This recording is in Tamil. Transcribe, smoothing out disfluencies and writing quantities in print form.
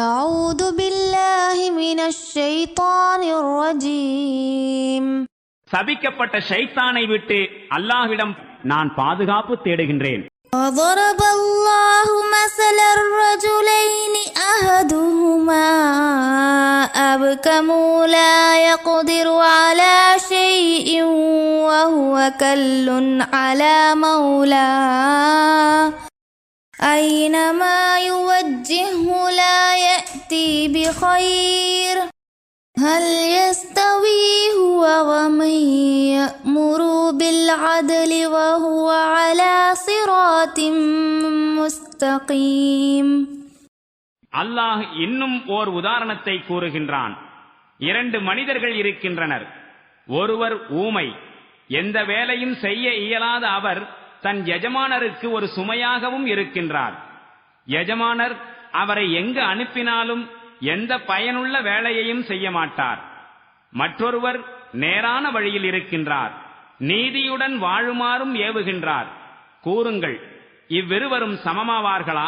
أعوذ بالله من الشيطان الرجيم. சபிக்கப்பட்ட ஷைத்தானை விட்டு அல்லாஹ்விடம் நான் பாதுகாப்பு தேடுகின்றேன். وضرب الله مثلا الرجلين أحدهما أبكم لا يقدر على شيء وهو كل على مولاه أينما يوجهه لا يأتي بخير هل يستوي هو ومن يأمر بالعدل وهو على صراط مستقيم. அல்லாஹ் இன்னும் ஓர் உதாரணத்தை கூறுகின்றான். 2 மனிதர்கள் இருக்கின்றனர். ஒருவர் ஊமை, எந்த வேலையும் செய்ய இயலாத அவர் தன் எஜமானருக்கு ஒரு சுமையாகவும் இருக்கின்றார். எஜமானர் அவரை எங்கு அனுப்பினாலும் எந்த பயனுள்ள வேலையையும் செய்ய மாட்டார். மற்றொருவர் நேரான வழியில் இருக்கின்றார், நீதியுடன் வாழுமாறும் ஏவுகின்றார். கூறுங்கள், இவ்விருவரும் சமமாவார்களா?